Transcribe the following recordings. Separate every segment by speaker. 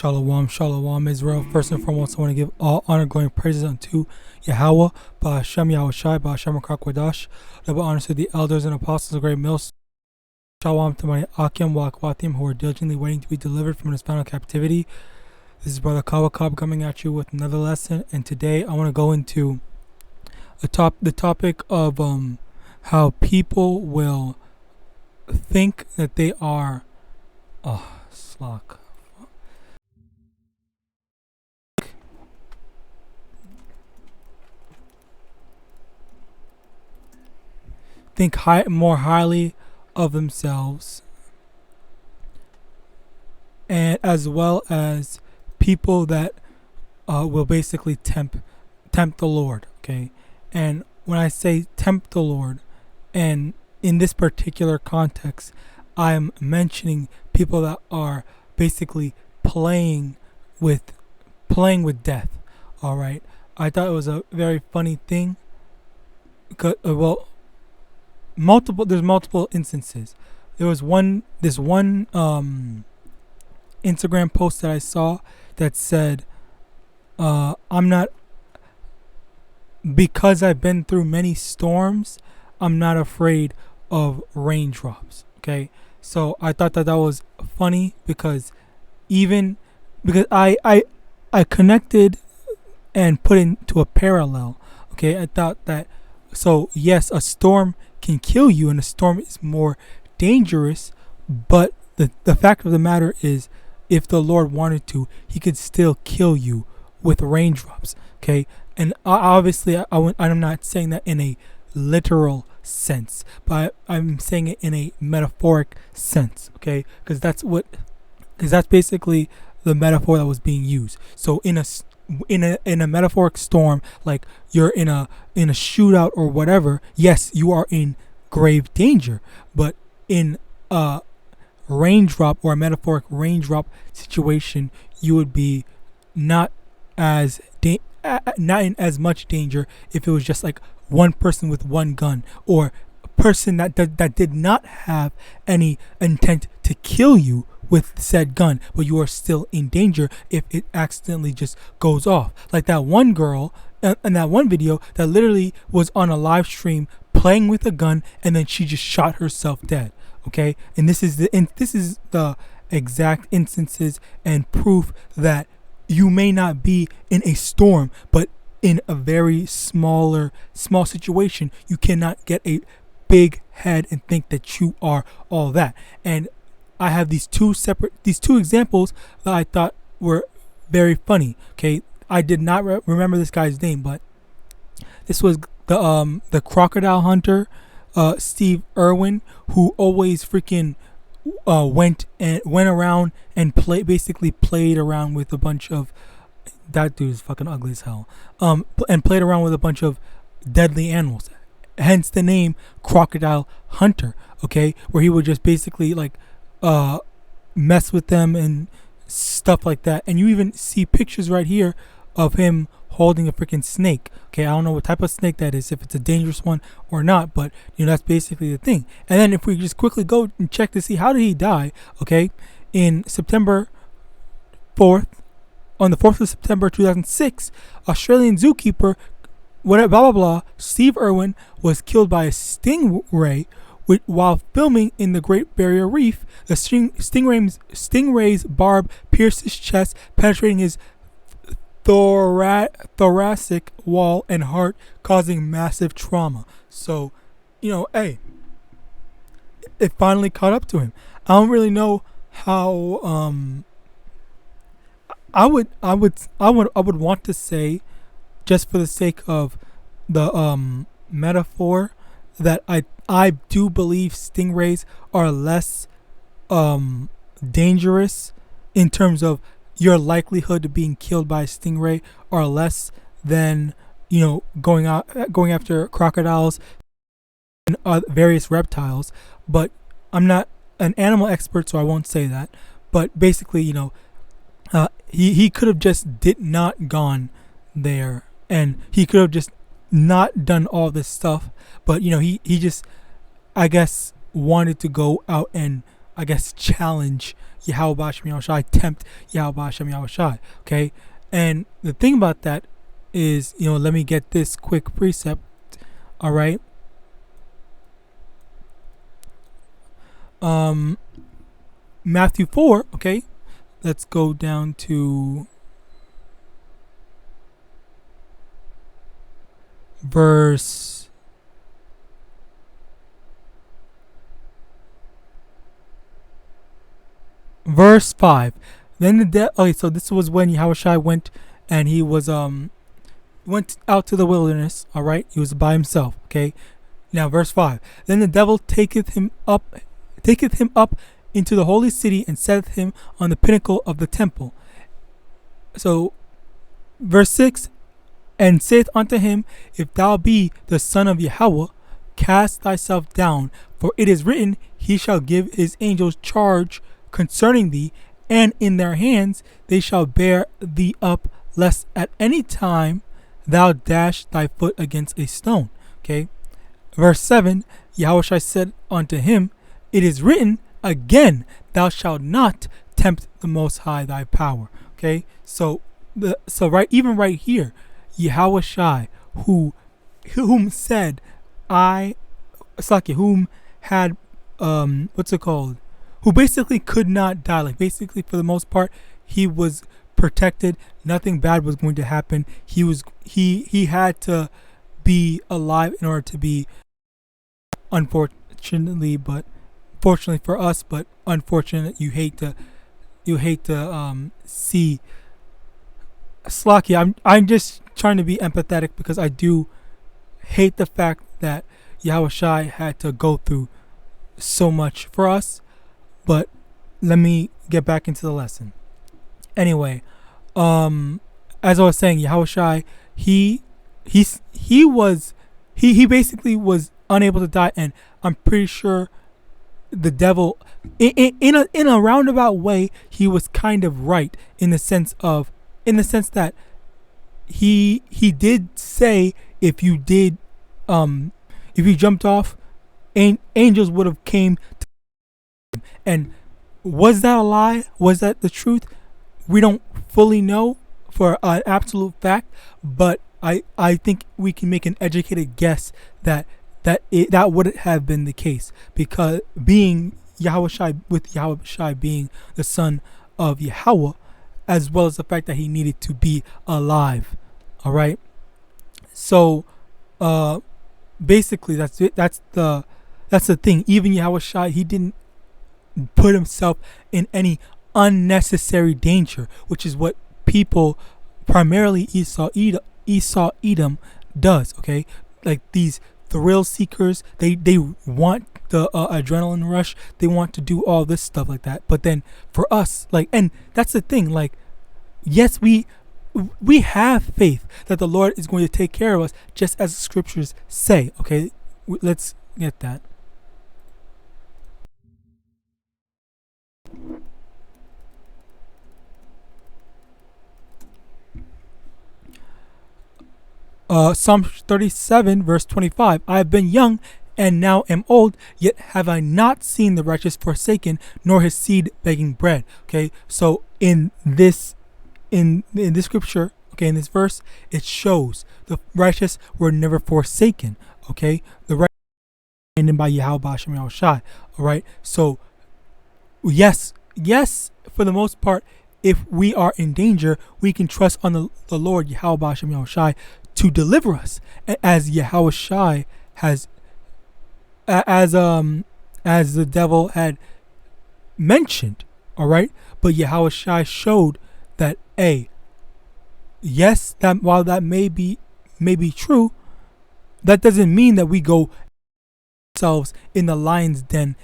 Speaker 1: Shalom, shalom, Israel. First and foremost, I want to give all honor, glory, and praises unto YAHAWAH, YAHAWASHI, HAITIANS. Double honors to the elders and apostles of great mills. Shalom to my Akim Wakwatim who are diligently waiting to be delivered from this final captivity. This is Brother Kawakab coming at you with another lesson, and today I want to go into the topic of how people will think that they are think more highly of themselves, and as well as people that will basically tempt the Lord. Okay, and when I say tempt the Lord, and in this particular context, I am mentioning people that are basically playing with death. All right, I thought it was a very funny thing. There's multiple instances. There was this one Instagram post that I saw that said, because I've been through many storms, I'm not afraid of raindrops. Okay, so I thought that was funny because I connected and put into a parallel. Okay, I thought that, so yes, a storm can kill you and a storm is more dangerous, but the fact of the matter is, if the Lord wanted to, he could still kill you with raindrops. Okay, and obviously I'm not saying that in a literal sense, but I'm saying it in a metaphoric sense. Okay, because that's basically the metaphor that was being used. So in a metaphoric storm, like you're in a shootout or whatever, yes, you are in grave danger. But in a raindrop or a metaphoric raindrop situation, you would be not in as much danger if it was just like one person with one gun, or a person that did not have any intent to kill you with said gun, but you are still in danger if it accidentally just goes off. Like that one girl in that one video that literally was on a live stream playing with a gun, and then she just shot herself dead. Okay, and this is the exact instances and proof that you may not be in a storm, but in a very small situation, you cannot get a big head and think that you are all that. And I have these two examples that I thought were very funny. Okay, I did not remember this guy's name, but this was the crocodile hunter, Steve Irwin, who always freaking went around and played around with a bunch of, that dude is fucking ugly as hell, and played around with a bunch of deadly animals, hence the name Crocodile Hunter. Okay, where he would just basically like mess with them and stuff like that. And you even see pictures right here of him holding a freaking snake. Okay, I don't know what type of snake that is, if it's a dangerous one or not, but that's basically the thing. And then if we just quickly go and check to see how did he die. Okay, in September 4th, on the 4th of September 2006, Australian zookeeper, Steve Irwin, was killed by a stingray while filming in the Great Barrier Reef. The stingray's barb pierced his chest, penetrating his thoracic wall and heart, causing massive trauma. So, hey, it finally caught up to him. I don't really know how. I would want to say, just for the sake of the metaphor, that I do believe stingrays are less dangerous in terms of your likelihood of being killed by a stingray are less than going after crocodiles and various reptiles. But I'm not an animal expert, so I won't say that. But basically, he could have just not gone there, and he could have just not done all this stuff. But he just, I guess, wanted to go out and, I guess, challenge YAHAWASHI tempt YAHAWASHI. Okay, and the thing about that is, let me get this quick precept. All right. Matthew 4. Okay, let's go down to verse 5. Then okay, so this was when Yahawashi went, and he was went out to the wilderness. All right, he was by himself. Okay, now verse 5. Then the devil taketh him up into the holy city, and setteth him on the pinnacle of the temple. So verse 6, and saith unto him, If thou be the Son of Yahweh, cast thyself down, for it is written, He shall give his angels charge concerning thee, and in their hands they shall bear thee up, lest at any time thou dash thy foot against a stone. Okay. Verse 7, Yahweh said unto him, It is written again, Thou shalt not tempt the Most High thy power. Okay. So right here, Yahawashi, whom said whom had who basically could not die. Like, basically, for the most part, he was protected. Nothing bad was going to happen. He had to be alive in order to be, unfortunately, but fortunately for us, but unfortunate, you hate to see. Slacky, I'm just trying to be empathetic, because I do hate the fact that Yahawashi had to go through so much for us. But let me get back into the lesson. Anyway, as I was saying, Yahawashi, he basically was unable to die, and I'm pretty sure the devil, in a roundabout way, he was kind of right in the sense that he did say, if you jumped off, angels would have came to him. And was that a lie? Was that the truth? We don't fully know for an absolute fact, but I think we can make an educated guess that would have been the case, because being Yahawashi being the son of Yahweh, as well as the fact that he needed to be alive. All right. So, basically, that's it. That's the thing. Even Yahawashi, he didn't put himself in any unnecessary danger, which is what people, primarily Esau Edom, does. Okay, like these thrill seekers, they want the adrenaline rush. They want to do all this stuff like that. But then for us, and that's the thing. Yes, we have faith that the Lord is going to take care of us, just as the scriptures say. Okay, let's get that. Psalm 37, verse 25. I have been young and now am old, yet have I not seen the righteous forsaken, nor his seed begging bread. Okay, so in this scripture, okay, in this verse, it shows the righteous were never forsaken. Okay, the righteous were abandoned by Yahweh. All right, so yes, for the most part, if we are in danger, we can trust on the Lord Yahweh to deliver us, as Yahawashi has, as the devil had mentioned. All right, but Yahawashi showed that yes, that while that may be true, that doesn't mean that we go ourselves in the lion's den.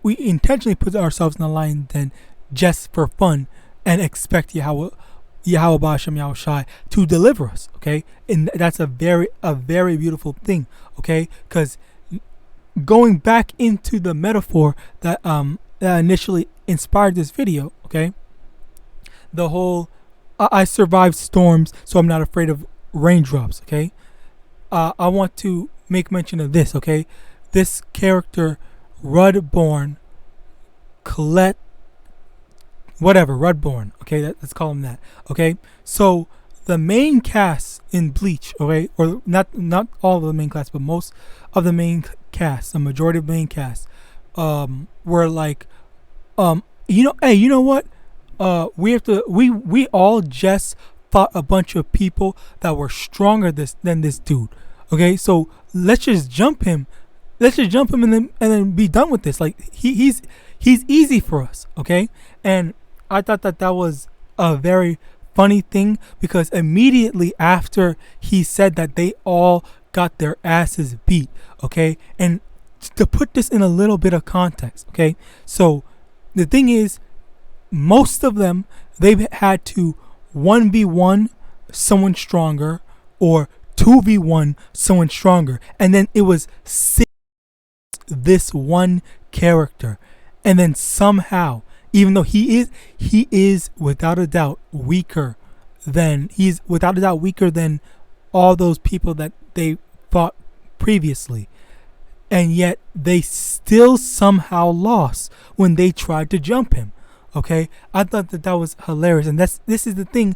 Speaker 1: We intentionally put ourselves in the lion's den just for fun and expect Yahweh to deliver us. Okay, and that's a very beautiful thing. Okay, because going back into the metaphor that initially inspired this video. Okay, the whole I survived storms, so I'm not afraid of raindrops. Okay, I want to make mention of this. Okay, this character, Rud-born Colette whatever, Rudborn. Okay, let's call him that. Okay, so the main cast in Bleach, okay, or not all of the main cast, but most of the main cast, the majority of the main cast, were like, hey, you know what? We all just fought a bunch of people that were stronger than this dude. Okay, so let's just jump him. And then be done with this. Like he's easy for us. Okay, and I thought that was a very funny thing, because immediately after he said that, they all got their asses beat. Okay, and to put this in a little bit of context. Okay, so the thing is, most of them, they've had to 1v1 someone stronger or 2v1 someone stronger, and then it was this one character, and then somehow, even though he is without a doubt weaker than all those people that they fought previously, and yet they still somehow lost when they tried to jump him. Okay, I thought that was hilarious, and this is the thing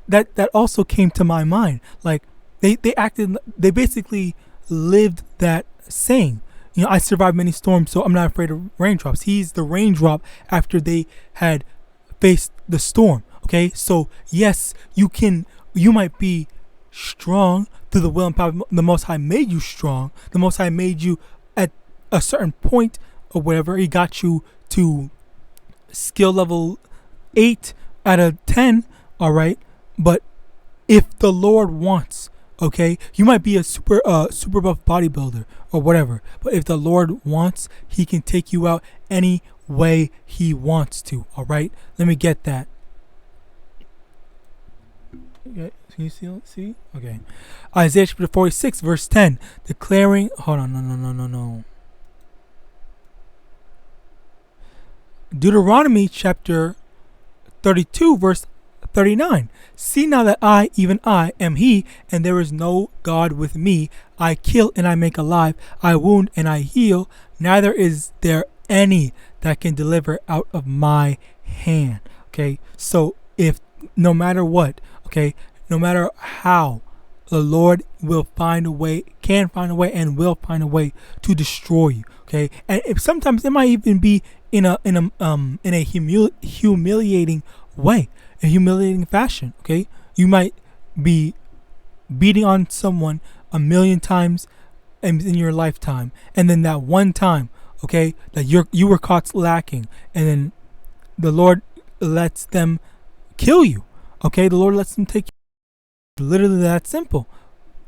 Speaker 1: that also came to my mind. Like they basically lived that saying. You know, I survived many storms, so I'm not afraid of raindrops. He's the raindrop after they had faced the storm. Okay, so yes, you might be strong through the will and power. The Most High made you strong. The Most High made you at a certain point or whatever. He got you to skill level 8 out of 10. All right, but if the Lord wants, okay, you might be a super buff bodybuilder or whatever, but if the Lord wants, he can take you out any way he wants to. All right, let me get that. Okay, can you see? Okay, Isaiah chapter 46 verse 10, declaring, hold on, no. Deuteronomy chapter 32 verse 39. See now that I, even I, am he, and there is no God with me. I kill and I make alive. I wound and I heal. Neither is there any that can deliver out of my hand. Okay, so if no matter what, okay, no matter how, the Lord will find a way, can find a way, and will find a way to destroy you. Okay, and if sometimes it might even be in a humiliating way, a humiliating fashion. Okay, you might be beating on someone 1,000,000 times in your lifetime, and then that one time, okay, that you were caught lacking, and then the Lord lets them kill you. Okay, the Lord lets them take you. Literally that simple.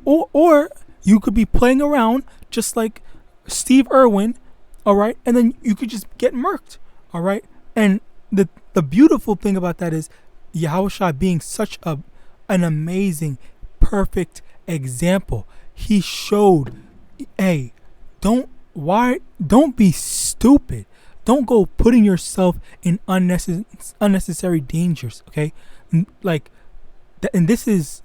Speaker 1: Or you could be playing around just like Steve Irwin, all right, and then you could just get murked, all right. And the beautiful thing about that is YAHAWASHI being such an amazing, perfect example. He showed, hey, don't be stupid. Don't go putting yourself in unnecessary dangers. Okay, like, and this is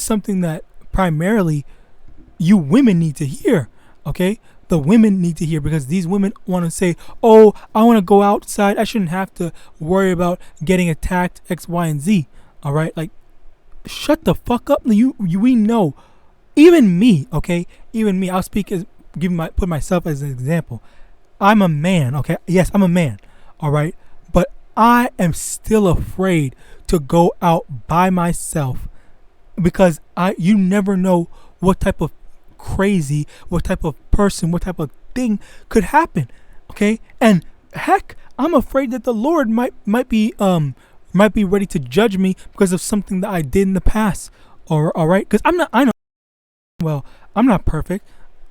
Speaker 1: something that primarily you women need to hear. Okay, the women need to hear, because these women want to say, oh, I want to go outside, I shouldn't have to worry about getting attacked X, Y, and Z. All right, like, shut the fuck up. We know, even me, okay, even me, I'll speak as put myself as an example. I'm a man, okay, yes, I'm a man, all right, but I am still afraid to go out by myself, because you never know what type of crazy, what type of person, what type of thing could happen. Okay, and heck, I'm afraid that the Lord might be ready to judge me because of something that I did in the past. Or all right, because I'm not perfect.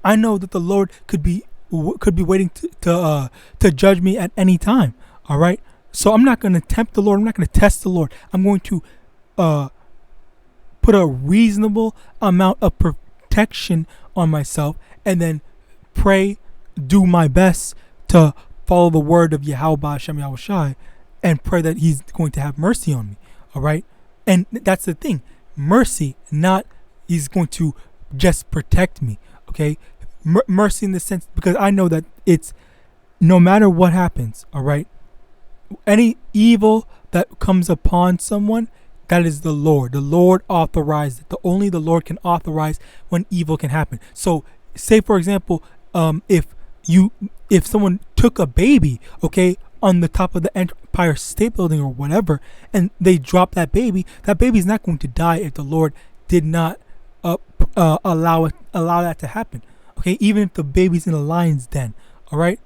Speaker 1: I know that the Lord could be waiting to judge me at any time. All right, so I'm not going to tempt the Lord. I'm not going to test the Lord. I'm going to put a reasonable amount of protection on myself, and then pray, do my best to follow the word of YAHAWASHI, and pray that he's going to have mercy on me. All right, and that's the thing, mercy, not he's going to just protect me. Okay, mercy in the sense, because I know that it's no matter what happens, all right, any evil that comes upon someone, that is the Lord. The Lord authorized it. Only the Lord can authorize when evil can happen. So, say for example, if someone took a baby, okay, on the top of the Empire State Building or whatever, and they drop that baby's not going to die if the Lord did not allow that to happen. Okay, even if the baby's in a lion's den, all right,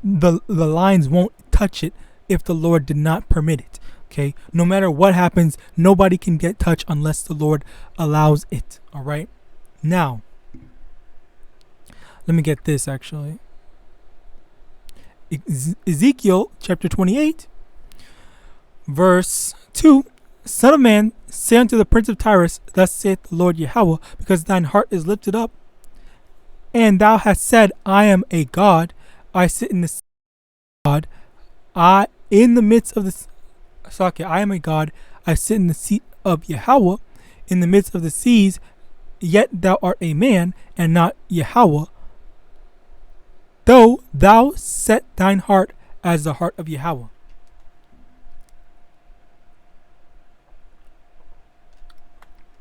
Speaker 1: the lions won't touch it if the Lord did not permit it. Okay, no matter what happens, nobody can get touched unless the Lord allows it. All right, now let me get this actually. Ezekiel chapter 28, verse 2. Son of man, say unto the prince of Tyrus, thus saith the Lord Yahawadah, because thine heart is lifted up, and thou hast said, I am a God, I sit in the seat of God, I am a God, I sit in the seat of Yahawadah, in the midst of the seas, yet thou art a man, and not Yahawadah, though thou set thine heart as the heart of Yahawadah.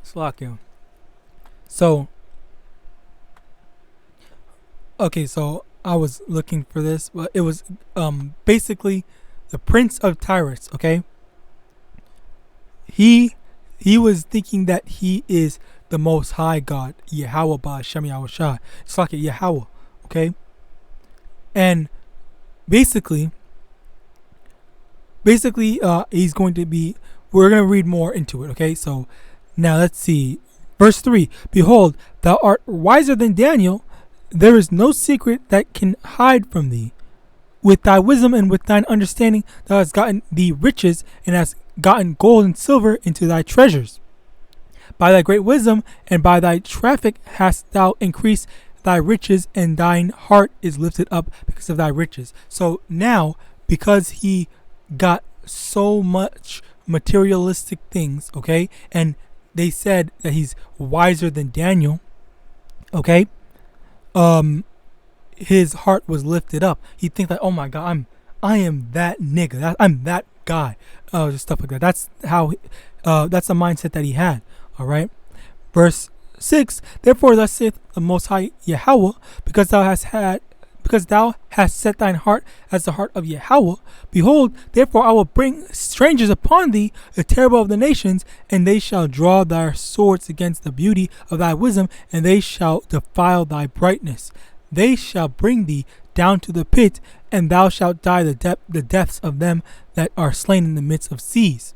Speaker 1: Slakia. So I was looking for this, but it was basically the Prince of Tyrus, okay? He was thinking that he is the most high God, Yahawadah, SHAMAIWAN. It's like a Yahawadah, okay? And basically, he's going to be, we're going to read more into it, okay? So now let's see. Verse 3, behold, thou art wiser than Daniel. There is no secret that can hide from thee. With thy wisdom and with thine understanding, thou hast gotten thee riches, and hast gotten gold and silver into thy treasures. By thy great wisdom and by thy traffic hast thou increased thy riches, and thine heart is lifted up because of thy riches. So now, because he got so much materialistic things, okay, and they said that he's wiser than Daniel, okay, his heart was lifted up. He thinks like, oh my God, I am that nigga, I'm that guy, just stuff like that. That's how, that's the mindset that he had. All right, verse 6. Therefore, thus saith the Most High Yahawadah, because thou hast set thine heart as the heart of Yahawadah. Behold, therefore I will bring strangers upon thee, the terrible of the nations, and they shall draw their swords against the beauty of thy wisdom, and they shall defile thy brightness. They shall bring thee down to the pit, and thou shalt die the deaths of them that are slain in the midst of seas.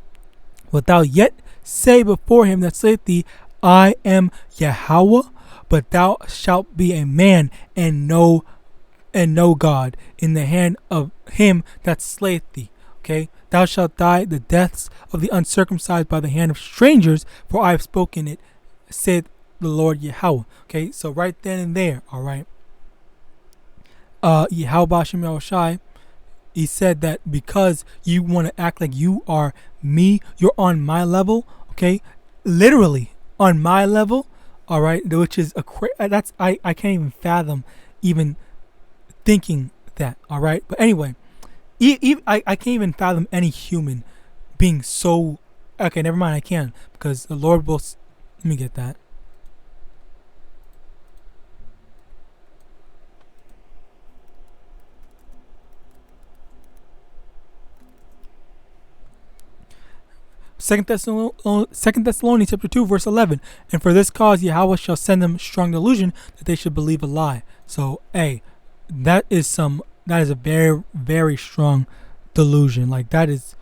Speaker 1: Wilt thou yet say before him that slayeth thee, I am Yahawadah? But thou shalt be a man and no God in the hand of him that slayeth thee. Okay, thou shalt die the deaths of the uncircumcised by the hand of strangers, for I have spoken it, saith the Lord Yahawadah. Okay, so right then and there, all right. YAHAWASHI, he said that because you want to act like you are me, you're on my level, okay, literally on my level, all right, which is I can't even fathom even thinking that, all right. But anyway, I can't even fathom any human being so, okay, never mind, I can, because the Lord will, let me get that. Second Thessalonians chapter 2 verse 11. And for this cause Yahweh shall send them strong delusion, that they should believe a lie. So, that is a very, very strong delusion. Like, that is,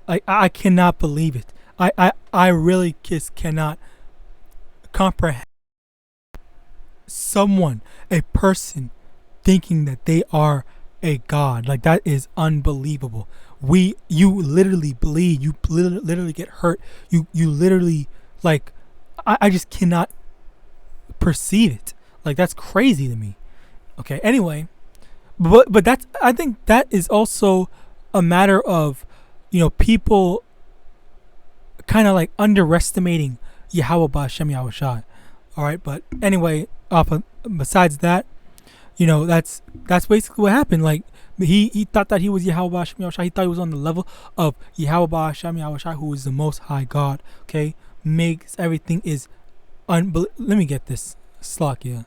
Speaker 1: like, I cannot believe it. I really just cannot comprehend a person thinking that they are a god. Like, that is unbelievable. You literally bleed, you literally get hurt, you literally, like, I just cannot perceive it. Like, that's crazy to me. Okay, anyway, but that's, I think that is also a matter of, people kind of like underestimating Yahawadah Shem Yahawashi. All right, but anyway, besides that, that's basically what happened. Like, He thought that he was YAHAWASHI. He thought he was on the level of YAHAWASHI, who is the Most High God. Okay, makes everything is unbelievable. Let me get this. Slakia.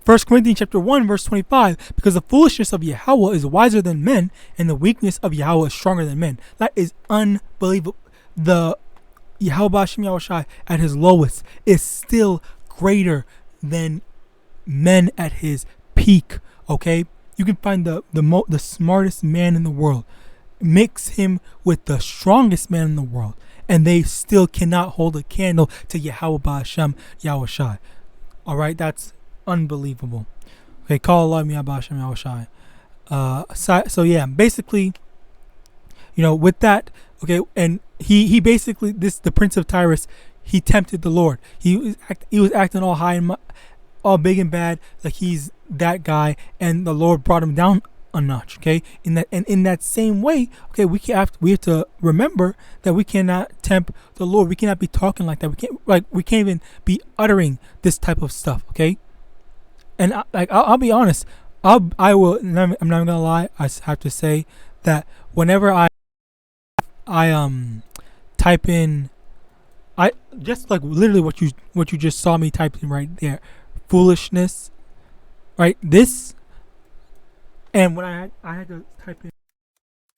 Speaker 1: First Corinthians chapter 1 verse 25, because the foolishness of Yahweh is wiser than men, and the weakness of Yahweh is stronger than men. That is unbelievable. The Yahawashi at his lowest is still greater than men at his peak. Okay, you can find the smartest man in the world, mix him with the strongest man in the world, and they still cannot hold a candle to Yahawashi. All right, that's unbelievable. Okay, call Allah Yahawashi. So yeah, basically, with that, okay, and he basically, the Prince of Tyrus, he tempted the Lord. He was acting all high and all big and bad, like he's that guy, and the Lord brought him down a notch. Okay, in that same way, okay, we have to remember that we cannot tempt the Lord. We cannot be talking like that. We can't even be uttering this type of stuff. Okay. And I'll be honest, I'm not gonna lie. I have to say that whenever I type in, I just like literally what you just saw me type in right there, foolishness, right? This, and when I had to type in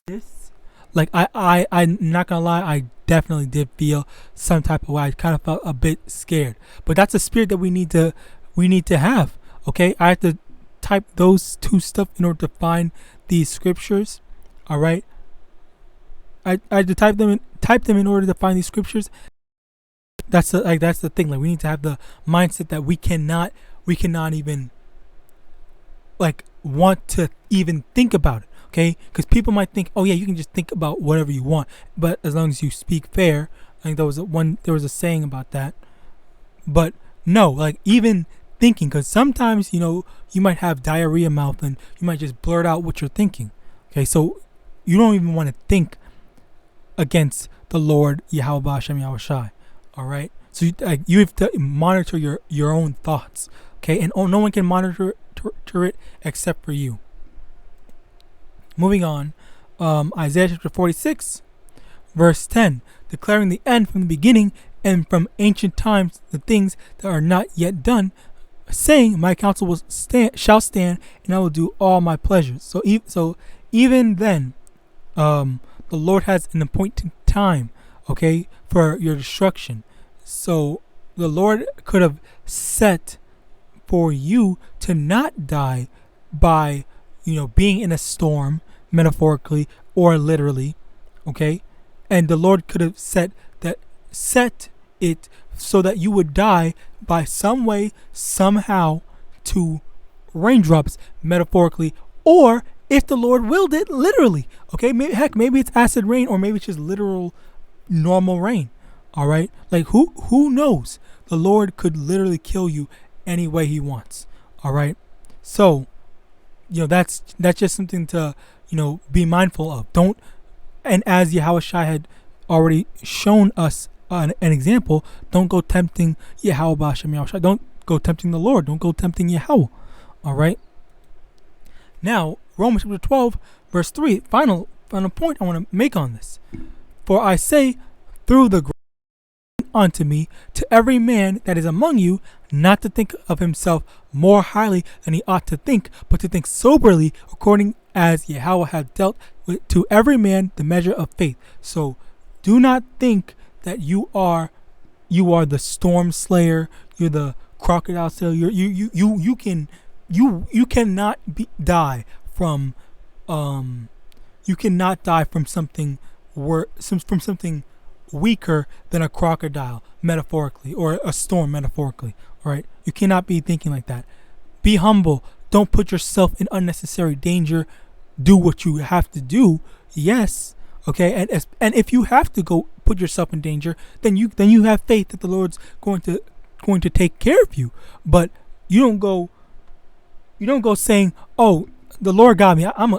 Speaker 1: this, like I'm not gonna lie, I definitely did feel some type of way. I kind of felt a bit scared, but that's a spirit that we need to have. Okay, I have to type those two stuff in order to find these scriptures. All right, I had to type them in order to find these scriptures. That's the thing. Like, we need to have the mindset that we cannot even like want to even think about it. Okay, because people might think, oh yeah, you can just think about whatever you want, but as long as you speak fair. I think there was a saying about that, but no, like even thinking, because sometimes you might have diarrhea mouth and you might just blurt out what you're thinking. Okay, so you don't even want to think against the Lord Yahawashi. All right, so you have to monitor your own thoughts. Okay, and no one can monitor it except for you. Moving on, Isaiah chapter 46 verse 10, declaring the end from the beginning and from ancient times the things that are not yet done, saying, my counsel shall stand, and I will do all my pleasures. So even then, the Lord has an appointed time, okay, for your destruction. So the Lord could have set for you to not die by, being in a storm, metaphorically or literally, okay, and the Lord could have set it so that you would die by some way, somehow, to raindrops, metaphorically, or if the Lord willed it, literally. Okay, maybe it's acid rain, or maybe it's just literal, normal rain. All right, like who knows? The Lord could literally kill you any way He wants. All right, so that's just something to be mindful of. Don't, and as Yahawashi had already shown us an example, don't go tempting Yahawashi. Don't go tempting the Lord. Don't go tempting Yahweh. All right. Now, Romans chapter 12, verse 3, final point I want to make on this. For I say, through the grace unto me, to every man that is among you, not to think of himself more highly than he ought to think, but to think soberly, according as Yahweh hath dealt to every man the measure of faith. So, do not think that you are the storm slayer, you're the crocodile slayer. You cannot die from something from something weaker than a crocodile, metaphorically, or a storm, metaphorically. All right, you cannot be thinking like that. Be humble. Don't put yourself in unnecessary danger. Do what you have to do. Yes. Okay, and if you have to go put yourself in danger, then you have faith that the Lord's going to take care of you. But you don't go saying, "Oh, the Lord got me. I'm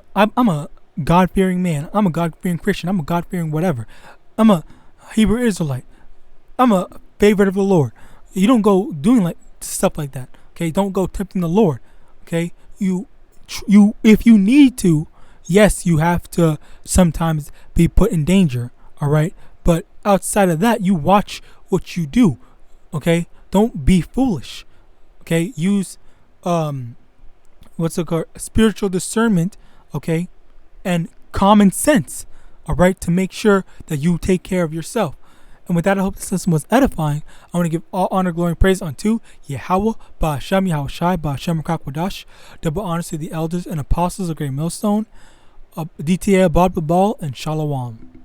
Speaker 1: God-fearing man. I'm a God-fearing Christian. I'm a God-fearing whatever. I'm a Hebrew Israelite. I'm a favorite of the Lord. You don't go doing like stuff like that. Okay, don't go tempting the Lord. Okay, you if you need to, yes, you have to sometimes be put in danger. All right, but outside of that, you watch what you do. Okay, don't be foolish. Okay, use what's it called, spiritual discernment. Okay, and common sense. All right, to make sure that you take care of yourself. And with that, I hope this lesson was edifying. I want to give all honor, glory, and praise unto Yahawah, Ba'ashem, YAHAWASHI, Ba'ashem, Rakakwadah. Double honors to the elders and apostles of Great Millstone, DTA, Abad, Babal, and Shalom.